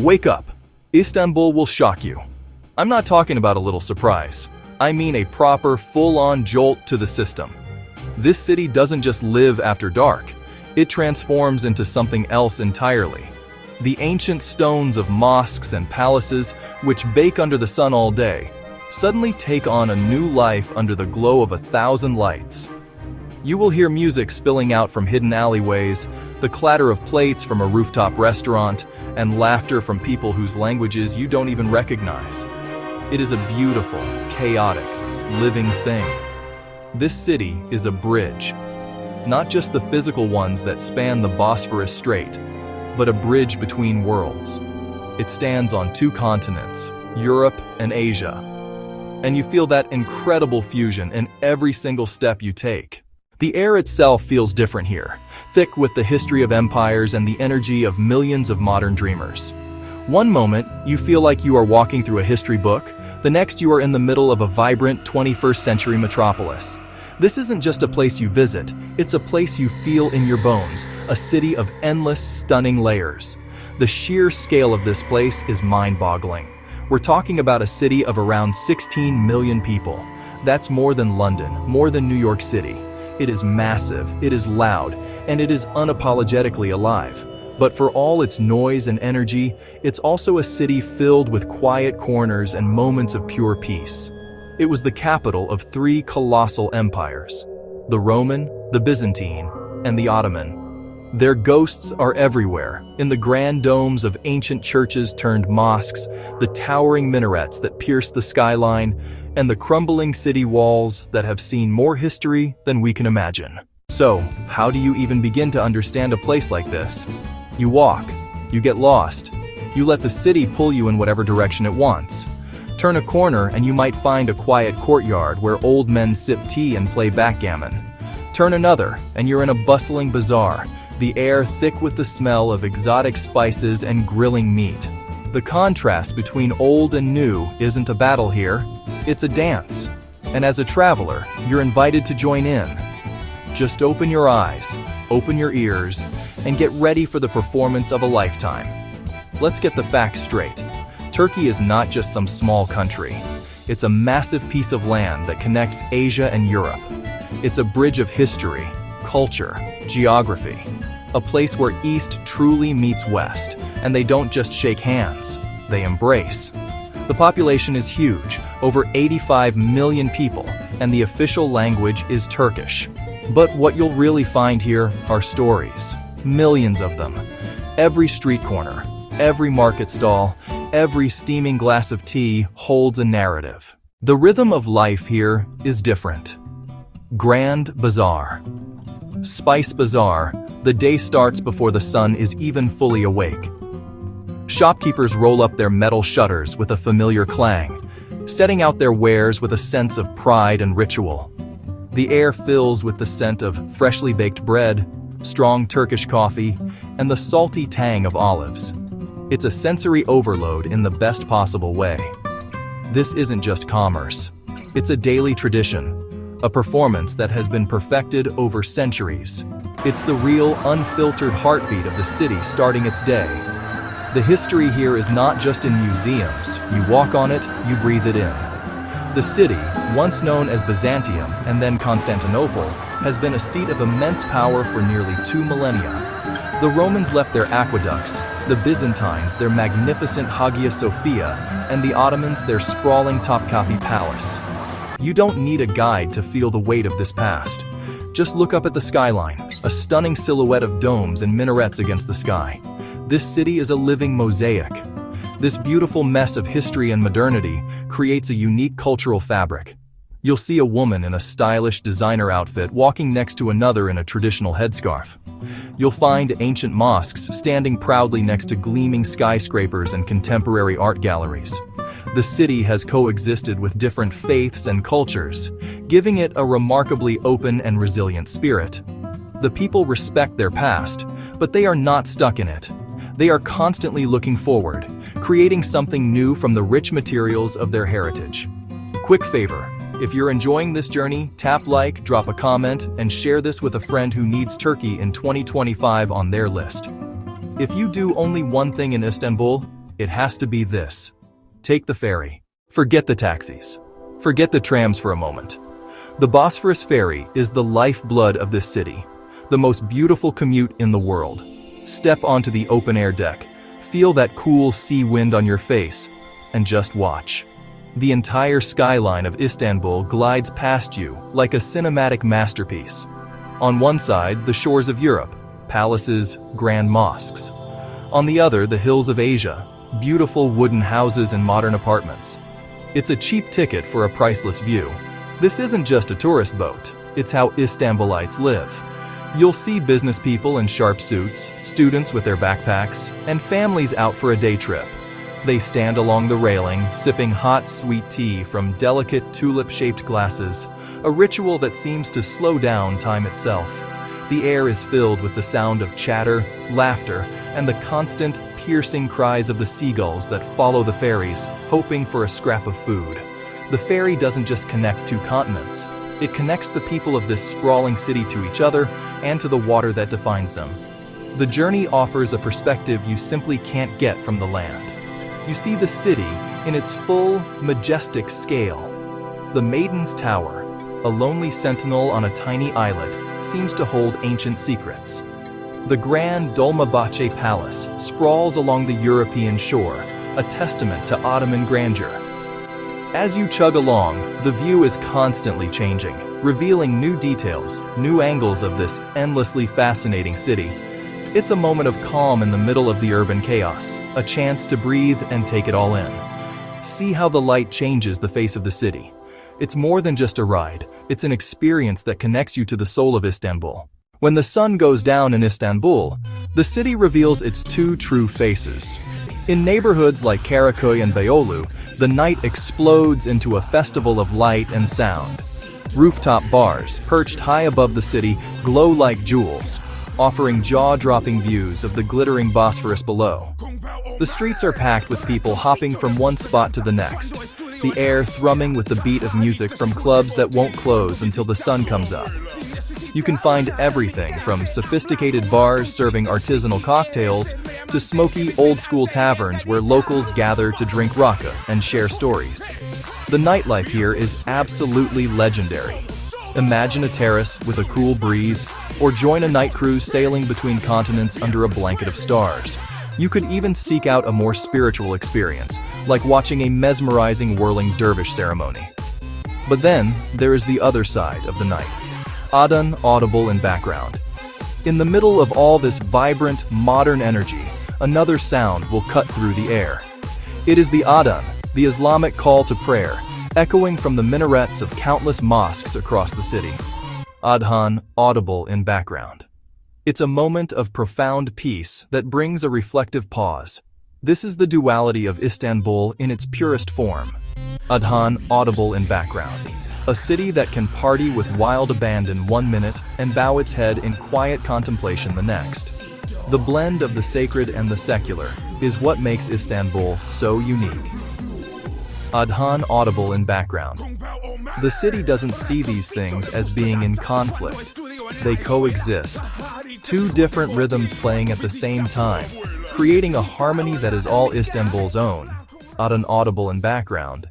Wake up. Istanbul will shock you. I'm not talking about a little surprise. I mean a proper, full-on jolt to the system. This city doesn't just live after dark. It transforms into something else entirely. The ancient stones of mosques and palaces, which bake under the sun all day, suddenly take on a new life under the glow of 1,000 lights. You will hear music spilling out from hidden alleyways, the clatter of plates from a rooftop restaurant, and laughter from people whose languages you don't even recognize. It is a beautiful, chaotic, living thing. This city is a bridge. Not just the physical ones that span the Bosphorus Strait, but a bridge between worlds. It stands on 2 continents, Europe and Asia. And you feel that incredible fusion in every single step you take. The air itself feels different here, thick with the history of empires and the energy of millions of modern dreamers. One moment, you feel like you are walking through a history book. The next, you are in the middle of a vibrant 21st century metropolis. This isn't just a place you visit, it's a place you feel in your bones, a city of endless, stunning layers. The sheer scale of this place is mind-boggling. We're talking about a city of around 16 million people. That's more than London, more than New York City. It is massive, it is loud, and it is unapologetically alive. But for all its noise and energy, it's also a city filled with quiet corners and moments of pure peace. It was the capital of 3 colossal empires: the Roman, the Byzantine, and the Ottoman. Their ghosts are everywhere, in the grand domes of ancient churches turned mosques, the towering minarets that pierce the skyline, and the crumbling city walls that have seen more history than we can imagine. So, how do you even begin to understand a place like this? You walk, you get lost, you let the city pull you in whatever direction it wants. Turn a corner and you might find a quiet courtyard where old men sip tea and play backgammon. Turn another and you're in a bustling bazaar, the air thick with the smell of exotic spices and grilling meat. The contrast between old and new isn't a battle here, it's a dance. And as a traveler, you're invited to join in. Just open your eyes, open your ears, and get ready for the performance of a lifetime. Let's get the facts straight. Turkey is not just some small country. It's a massive piece of land that connects Asia and Europe. It's a bridge of history, culture, geography. A place where East truly meets West, and they don't just shake hands, they embrace. The population is huge, over 85 million people, and the official language is Turkish. But what you'll really find here are stories, millions of them. Every street corner, every market stall, every steaming glass of tea holds a narrative. The rhythm of life here is different. Grand Bazaar. Spice Bazaar, the day starts before the sun is even fully awake. Shopkeepers roll up their metal shutters with a familiar clang, setting out their wares with a sense of pride and ritual. The air fills with the scent of freshly baked bread, strong Turkish coffee, and the salty tang of olives. It's a sensory overload in the best possible way. This isn't just commerce. It's a daily tradition, a performance that has been perfected over centuries. It's the real, unfiltered heartbeat of the city starting its day. The history here is not just in museums. You walk on it, you breathe it in. The city, once known as Byzantium and then Constantinople, has been a seat of immense power for nearly 2 millennia. The Romans left their aqueducts, the Byzantines their magnificent Hagia Sophia, and the Ottomans their sprawling Topkapi Palace. You don't need a guide to feel the weight of this past. Just look up at the skyline, a stunning silhouette of domes and minarets against the sky. This city is a living mosaic. This beautiful mess of history and modernity creates a unique cultural fabric. You'll see a woman in a stylish designer outfit walking next to another in a traditional headscarf. You'll find ancient mosques standing proudly next to gleaming skyscrapers and contemporary art galleries. The city has coexisted with different faiths and cultures, giving it a remarkably open and resilient spirit. The people respect their past, but they are not stuck in it. They are constantly looking forward, creating something new from the rich materials of their heritage. Quick favor, if you're enjoying this journey, tap like, drop a comment, and share this with a friend who needs Turkey in 2025 on their list. If you do only one thing in Istanbul, it has to be this. Take the ferry. Forget the taxis. Forget the trams for a moment. The Bosphorus Ferry is the lifeblood of this city, the most beautiful commute in the world. Step onto the open-air deck, feel that cool sea wind on your face, and just watch. The entire skyline of Istanbul glides past you like a cinematic masterpiece. On one side, the shores of Europe, palaces, grand mosques. On the other, the hills of Asia, beautiful wooden houses and modern apartments. It's a cheap ticket for a priceless view. This isn't just a tourist boat, it's how Istanbulites live. You'll see business people in sharp suits, students with their backpacks, and families out for a day trip. They stand along the railing, sipping hot, sweet tea from delicate tulip-shaped glasses, a ritual that seems to slow down time itself. The air is filled with the sound of chatter, laughter, and the constant, piercing cries of the seagulls that follow the ferries, hoping for a scrap of food. The ferry doesn't just connect two continents. It connects the people of this sprawling city to each other and to the water that defines them. The journey offers a perspective you simply can't get from the land. You see the city in its full, majestic scale. The Maiden's Tower, a lonely sentinel on a tiny islet, seems to hold ancient secrets. The grand Dolmabahce Palace sprawls along the European shore, a testament to Ottoman grandeur. As you chug along, the view is constantly changing, revealing new details, new angles of this endlessly fascinating city. It's a moment of calm in the middle of the urban chaos, a chance to breathe and take it all in. See how the light changes the face of the city. It's more than just a ride, it's an experience that connects you to the soul of Istanbul. When the sun goes down in Istanbul, the city reveals its two true faces. In neighborhoods like Karaköy and Beyoğlu, the night explodes into a festival of light and sound. Rooftop bars, perched high above the city, glow like jewels, offering jaw-dropping views of the glittering Bosphorus below. The streets are packed with people hopping from one spot to the next, the air thrumming with the beat of music from clubs that won't close until the sun comes up. You can find everything from sophisticated bars serving artisanal cocktails to smoky, old-school taverns where locals gather to drink rakı and share stories. The nightlife here is absolutely legendary. Imagine a terrace with a cool breeze, or join a night cruise sailing between continents under a blanket of stars. You could even seek out a more spiritual experience, like watching a mesmerizing whirling dervish ceremony. But then, there is the other side of the night. Adhan audible in background. In the middle of all this vibrant, modern energy, another sound will cut through the air. It is the Adhan, the Islamic call to prayer, echoing from the minarets of countless mosques across the city. Adhan audible in background. It's a moment of profound peace that brings a reflective pause. This is the duality of Istanbul in its purest form. Adhan audible in background. A city that can party with wild abandon 1 minute and bow its head in quiet contemplation the next. The blend of the sacred and the secular is what makes Istanbul so unique. Adhan audible in background. The city doesn't see these things as being in conflict. They coexist. Two different rhythms playing at the same time, creating a harmony that is all Istanbul's own. Adhan audible in background.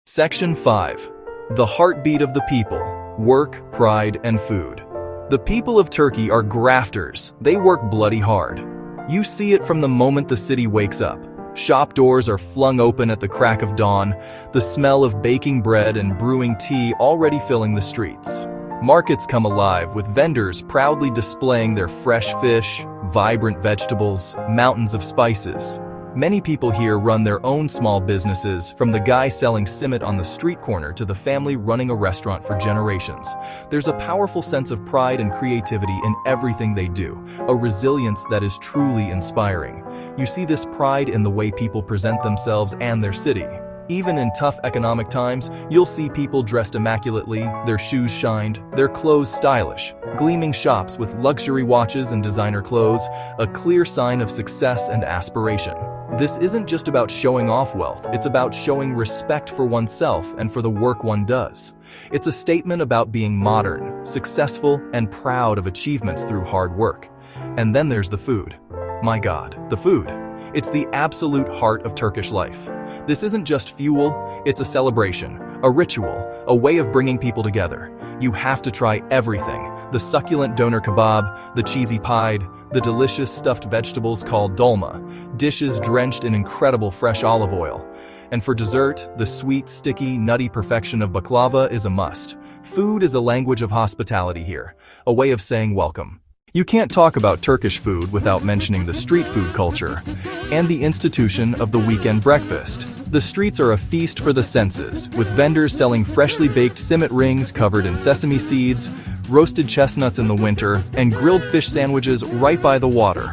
Section 5. The heartbeat of the people, work, pride, and food. The people of Turkey are grafters. They work bloody hard. You see it from the moment the city wakes up. Shop doors are flung open at the crack of dawn, the smell of baking bread and brewing tea already filling the streets. Markets come alive with vendors proudly displaying their fresh fish, vibrant vegetables, mountains of spices. Many people here run their own small businesses, from the guy selling simit on the street corner to the family running a restaurant for generations. There's a powerful sense of pride and creativity in everything they do, a resilience that is truly inspiring. You see this pride in the way people present themselves and their city. Even in tough economic times, you'll see people dressed immaculately, their shoes shined, their clothes stylish, gleaming shops with luxury watches and designer clothes, a clear sign of success and aspiration. This isn't just about showing off wealth, it's about showing respect for oneself and for the work one does. It's a statement about being modern, successful, and proud of achievements through hard work. And then there's the food. My God, the food. It's the absolute heart of Turkish life. This isn't just fuel, it's a celebration, a ritual, a way of bringing people together. You have to try everything: the succulent doner kebab, the cheesy pied, the delicious stuffed vegetables called dolma, dishes drenched in incredible fresh olive oil. And for dessert, the sweet, sticky, nutty perfection of baklava is a must. Food is a language of hospitality here, a way of saying welcome. You can't talk about Turkish food without mentioning the street food culture and the institution of the weekend breakfast. The streets are a feast for the senses, with vendors selling freshly baked simit rings covered in sesame seeds, roasted chestnuts in the winter, and grilled fish sandwiches right by the water.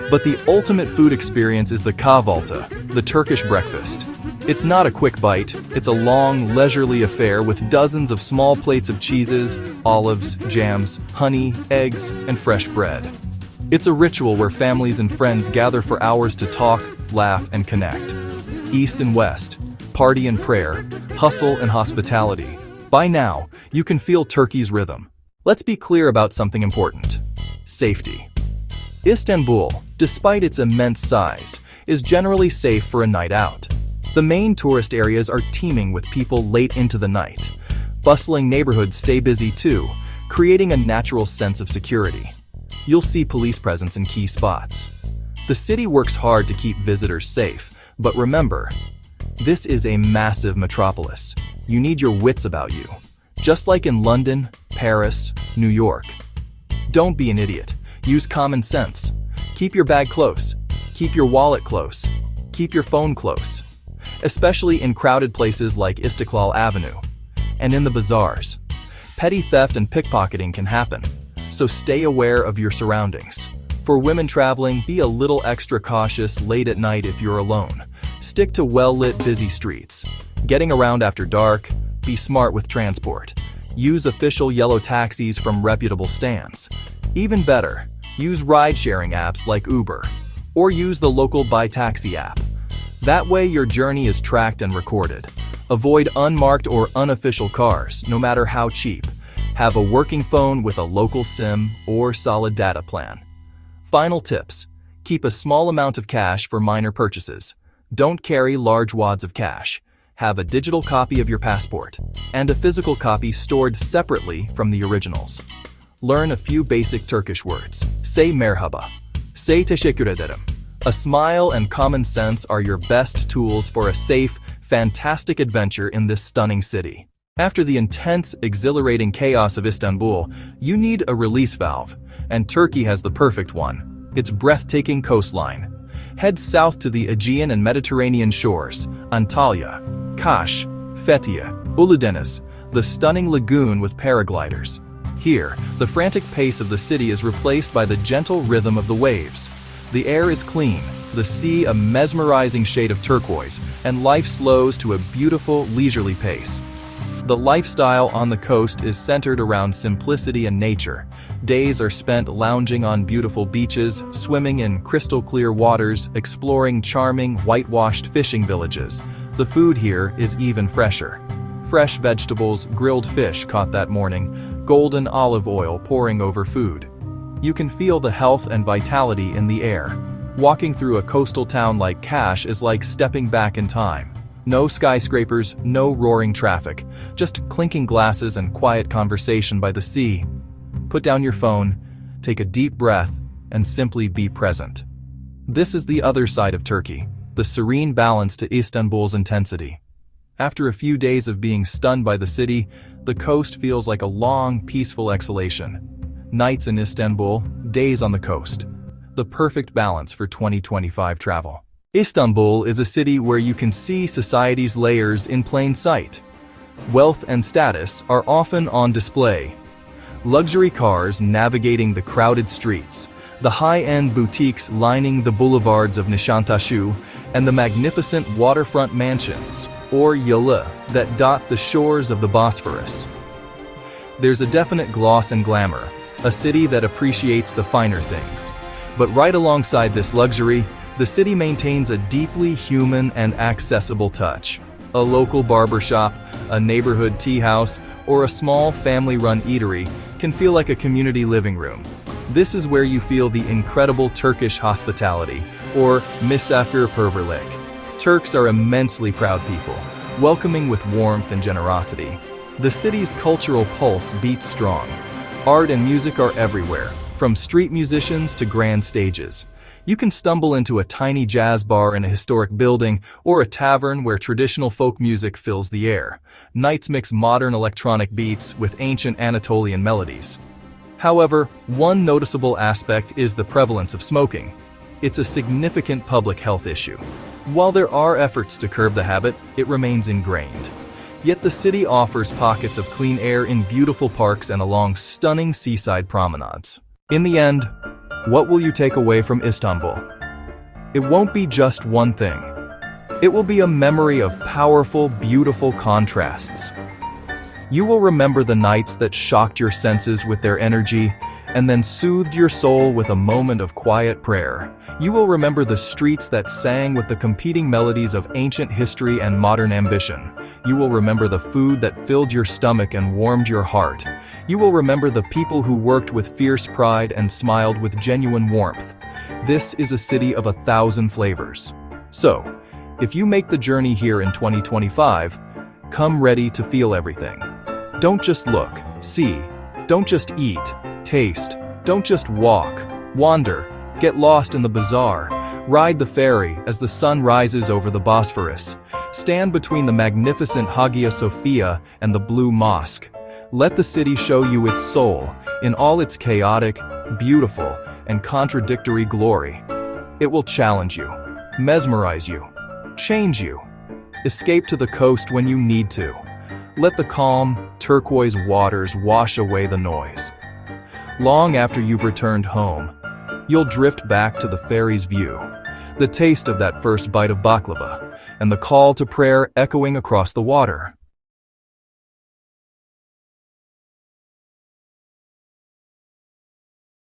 But the ultimate food experience is the kahvaltı, the Turkish breakfast. It's not a quick bite, it's a long, leisurely affair with dozens of small plates of cheeses, olives, jams, honey, eggs, and fresh bread. It's a ritual where families and friends gather for hours to talk, laugh, and connect. East and West, party and prayer, hustle and hospitality. By now, you can feel Turkey's rhythm. Let's be clear about something important: safety. Istanbul, despite its immense size, is generally safe for a night out. The main tourist areas are teeming with people late into the night. Bustling neighborhoods stay busy too, creating a natural sense of security. You'll see police presence in key spots. The city works hard to keep visitors safe, but remember, this is a massive metropolis. You need your wits about you. Just like in London, Paris, New York. Don't be an idiot. Use common sense. Keep your bag close. Keep your wallet close. Keep your phone close. Especially in crowded places like Istiklal Avenue. And in the bazaars. Petty theft and pickpocketing can happen, so stay aware of your surroundings. For women traveling, be a little extra cautious late at night if you're alone. Stick to well-lit, busy streets. Getting around after dark, be smart with transport. Use official yellow taxis from reputable stands. Even better, use ride-sharing apps like Uber, or use the local Buy Taxi app. That way your journey is tracked and recorded. Avoid unmarked or unofficial cars, no matter how cheap. Have a working phone with a local SIM or solid data plan. Final tips: keep a small amount of cash for minor purchases. Don't carry large wads of cash. Have a digital copy of your passport, and a physical copy stored separately from the originals. Learn a few basic Turkish words. Say merhaba. Say teşekkür ederim. A smile and common sense are your best tools for a safe, fantastic adventure in this stunning city. After the intense, exhilarating chaos of Istanbul, you need a release valve, and Turkey has the perfect one: its breathtaking coastline. Head south to the Aegean and Mediterranean shores: Antalya, Kaş, Fethiye, Uludeniz, the stunning lagoon with paragliders. Here, the frantic pace of the city is replaced by the gentle rhythm of the waves. The air is clean, the sea a mesmerizing shade of turquoise, and life slows to a beautiful, leisurely pace. The lifestyle on the coast is centered around simplicity and nature. Days are spent lounging on beautiful beaches, swimming in crystal-clear waters, exploring charming, whitewashed fishing villages. The food here is even fresher. Fresh vegetables, grilled fish caught that morning, golden olive oil pouring over food. You can feel the health and vitality in the air. Walking through a coastal town like Kaş is like stepping back in time. No skyscrapers, no roaring traffic, just clinking glasses and quiet conversation by the sea. Put down your phone, take a deep breath, and simply be present. This is the other side of Turkey, the serene balance to Istanbul's intensity. After a few days of being stunned by the city, the coast feels like a long, peaceful exhalation. Nights in Istanbul, days on the coast. The perfect balance for 2025 travel. Istanbul is a city where you can see society's layers in plain sight. Wealth and status are often on display. Luxury cars navigating the crowded streets, the high-end boutiques lining the boulevards of Nişantaşı, and the magnificent waterfront mansions, or yalı, that dot the shores of the Bosphorus. There's a definite gloss and glamour, a city that appreciates the finer things. But right alongside this luxury, the city maintains a deeply human and accessible touch. A local barbershop, a neighborhood tea house, or a small family-run eatery can feel like a community living room. This is where you feel the incredible Turkish hospitality, or misafirperverlik. Turks are immensely proud people, welcoming with warmth and generosity. The city's cultural pulse beats strong. Art and music are everywhere, from street musicians to grand stages. You can stumble into a tiny jazz bar in a historic building or a tavern where traditional folk music fills the air. Nights mix modern electronic beats with ancient Anatolian melodies. However, one noticeable aspect is the prevalence of smoking. It's a significant public health issue. While there are efforts to curb the habit, it remains ingrained. Yet the city offers pockets of clean air in beautiful parks and along stunning seaside promenades. In the end, what will you take away from Istanbul? It won't be just one thing. It will be a memory of powerful, beautiful contrasts. You will remember the nights that shocked your senses with their energy and then soothed your soul with a moment of quiet prayer. You will remember the streets that sang with the competing melodies of ancient history and modern ambition. You will remember the food that filled your stomach and warmed your heart. You will remember the people who worked with fierce pride and smiled with genuine warmth. This is a city of 1,000 flavors. So, if you make the journey here in 2025, come ready to feel everything. Don't just look, see. Don't just eat, taste. Don't just walk, wander. Get lost in the bazaar. Ride the ferry as the sun rises over the Bosphorus. Stand between the magnificent Hagia Sophia and the Blue Mosque. Let the city show you its soul in all its chaotic, beautiful, and contradictory glory. It will challenge you, mesmerize you, change you. Escape to the coast when you need to. Let the calm, turquoise waters wash away the noise. Long after you've returned home, you'll drift back to the ferry's view, the taste of that first bite of baklava, and the call to prayer echoing across the water.